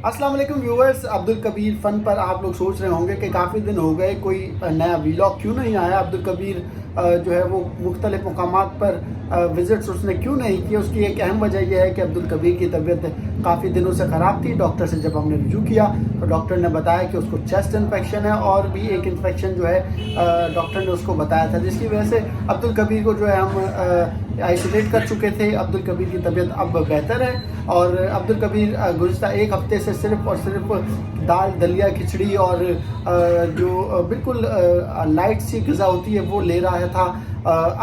अस्सलाम वालेकुम व्यूअर्स, अब्दुल कबीर फ़न पर आप लोग सोच रहे होंगे कि काफ़ी दिन हो गए कोई नया व्लॉग क्यों नहीं आया। अब्दुल कबीर जो है वो मुख्तलिफ़ मकामात पर विज़िट्स उसने क्यों नहीं किए। उसकी एक अहम वजह यह है कि अब्दुल कबीर की तबीयत काफ़ी दिनों से ख़राब थी। डॉक्टर से जब हमने रिव्यू किया तो डॉक्टर ने बताया कि उसको चेस्ट इन्फेक्शन है और भी एक इन्फेक्शन जो है डॉक्टर ने उसको बताया था, जिसकी वजह से अब्दुल कबीर को जो है हम आइसोलेट कर चुके थे। अब्दुल कबीर की तबीयत अब बेहतर है और अब्दुल कबीर गुज़िश्ता एक हफ़्ते से सिर्फ़ और सिर्फ दाल दलिया खिचड़ी और जो बिल्कुल लाइट सी ग़िज़ा होती है वो ले रहा था।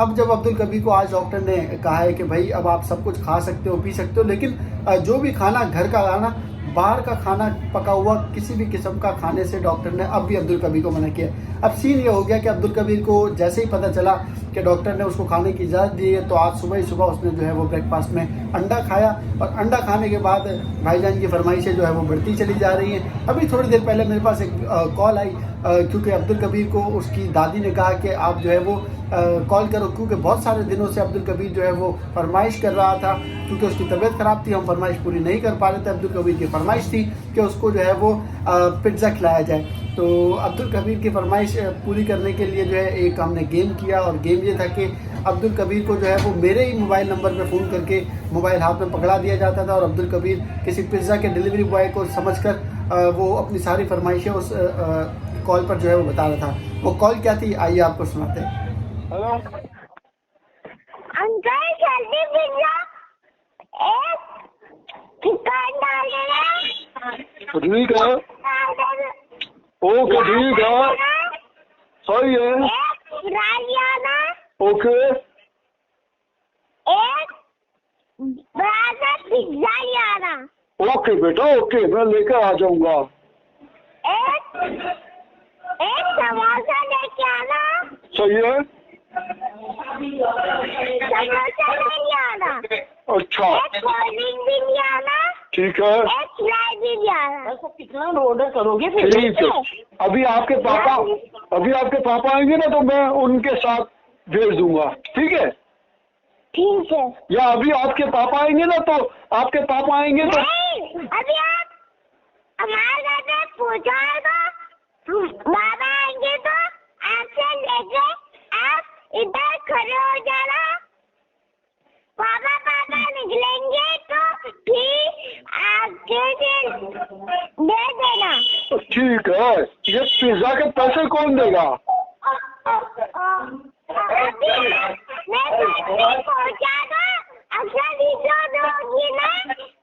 अब जब अब्दुल कबीर को आज डॉक्टर ने कहा है कि भाई अब आप सब कुछ खा सकते हो पी सकते हो, लेकिन जो भी खाना घर का खाना, बाहर का खाना पका हुआ किसी भी किस्म का खाने से डॉक्टर ने अब भी अब्दुल कबीर को मना किया। अब सीन ये हो गया कि अब्दुल कबीर को जैसे ही पता चला कि डॉक्टर ने उसको खाने की इजाज़त दी है तो आज सुबह ही सुबह उसने जो है वो ब्रेकफास्ट में अंडा खाया और अंडा खाने के बाद भाईजान की फरमाइशें जो है वो बढ़ती चली जा रही हैं। अभी थोड़ी देर पहले मेरे पास एक कॉल आई क्योंकि अब्दुल कबीर को उसकी दादी ने कहा कि आप जो है वो कॉल करो, क्योंकि बहुत सारे दिनों से अब्दुल कबीर जो है वो फरमाइश कर रहा था। क्योंकि उसकी तबीयत ख़राब थी, हम फरमाइश पूरी नहीं कर पा रहे थे। अब्दुल कबीर की फरमाइश थी कि उसको जो है वो पिज़्ज़ा खिलाया जाए। तो अब्दुल कबीर की फरमाइश पूरी करने के लिए जो है एक हमने गेम किया और गेम ये था कि अब्दुल कबीर को जो है वो मेरे ही मोबाइल नंबर पे फ़ोन करके मोबाइल हाथ में पकड़ा दिया जाता था और अब्दुल कबीर किसी पिज़्ज़ा के डिलीवरी बॉय को समझकर वो अपनी सारी फरमाइशें उस कॉल पर जो है वो बता रहा था। वो कॉल क्या थी आइए आपको सुनाते हैं। हेलो अंकल, जल्दी पिज़्ज़ा एक चिकन डाल देना। ठीक है, ओके ठीक है, सही है, एक फ्राई आना, ओके एक बड़ा पिज़्ज़ा आना, ओके बेटा ओके, मैं लेकर आ जाऊंगा। एक एक समोसा लेके आना, सही है, समोसा नहीं आना, अच्छा एक कोल्ड ड्रिंक भी नहीं आना, ठीक है, एक फ्राई भी नहीं आना। कितना ऑर्डर करोगे फिर? ठीक है। अभी आपके पापा आएंगे ना तो मैं उनके साथ भेज दूंगा, ठीक है। ठीक है। या अभी आपके पापा आएंगे ना तो आपके पापा आएंगे तो नहीं, अभी आप हमारे घर पे पहुँचाएगा, बाबा आएंगे तो आपसे लेके आप इधर खड़े हो जाना। पापा निकलेंगे तो फिर आगे दे देना। ठीक है। ये पिज्जा के पैसे कौन देगा? अभी मैं पहुँचागा, अगर दोगी ना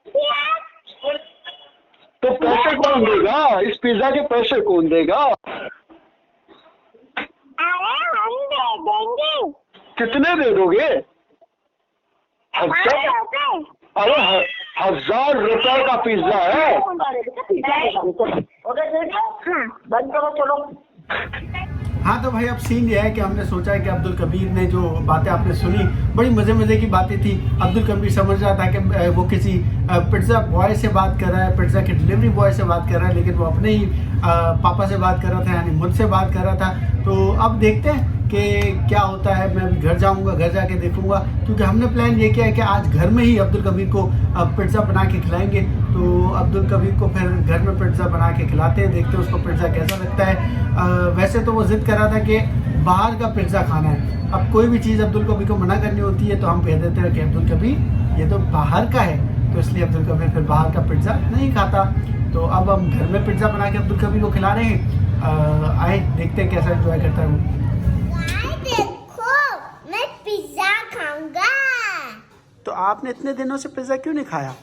फिर आप। तो पैसे कौन देगा? इस पिज्जा के पैसे कौन देगा? अरे हम दे देंगे। कितने दे दोगे? 1000? ₹5 अरे 1000 रुपए का पिज्जा है। हाँ। बंद करो, चलो। हाँ तो भाई अब सीन ये है कि हमने सोचा है कि अब्दुल कबीर ने जो बातें आपने सुनी बड़ी मज़े की बातें थी। अब्दुल कबीर समझ रहा था कि वो किसी पिज़्ज़ा बॉय से बात कर रहा है, पिज़्ज़ा के डिलीवरी बॉय से बात कर रहा है, लेकिन वो अपने ही पापा से बात कर रहा था, यानी मुझसे बात कर रहा था। तो अब देखते हैं कि क्या होता है। मैं अभी घर जाऊंगा, घर जाके देखूंगा, क्योंकि हमने प्लान ये किया है कि आज घर में ही अब्दुल कबीर को पिज़्ज़ा बना के खिलाएंगे। तो अब्दुल कबीर को फिर घर में पिज़्ज़ा बना के खिलाते हैं, देखते हैं उसको पिज़्ज़ा कैसा लगता है। वैसे तो वो ज़िद कर रहा था कि बाहर का पिज़्ज़ा खाना है। अब कोई भी चीज़ अब्दुल कबीर को मना करनी होती है तो हम कह देते हैं कि अब्दुल कबीर ये तो बाहर का है, तो इसलिए अब्दुल कबीर फिर बाहर का पिज़्ज़ा नहीं खाता। तो अब हम घर में पिज़्ज़ा बना के अब्दुल कबीर को खिला रहे हैं। आए देखते हैं कैसा एंजॉय करता है वो। देखो, मैं पिज़्ज़ा खाऊंगा। तो आपने इतने दिनों से पिज़्ज़ा क्यों नहीं खाया?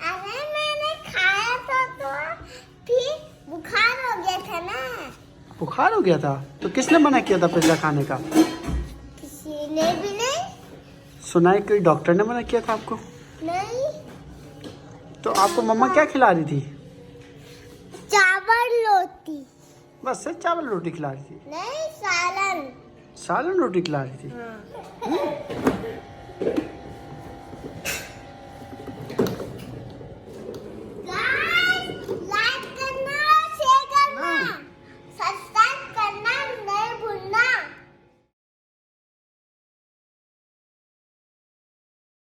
अरे मैंने खाया था तो फिर बुखार हो गया था ना। बुखार हो गया था? तो किसने मना किया था पिज़्ज़ा खाने का? किसी ने भी नहीं। सुना है कोई डॉक्टर ने मना किया था आपको? नहीं, तो आपको मम्मा क्या खिला रही थी? चावल रोटी। बस सिर्फ चावल रोटी खिला रही थी? नहीं, सालन। सालन रोटी खिला रही थी?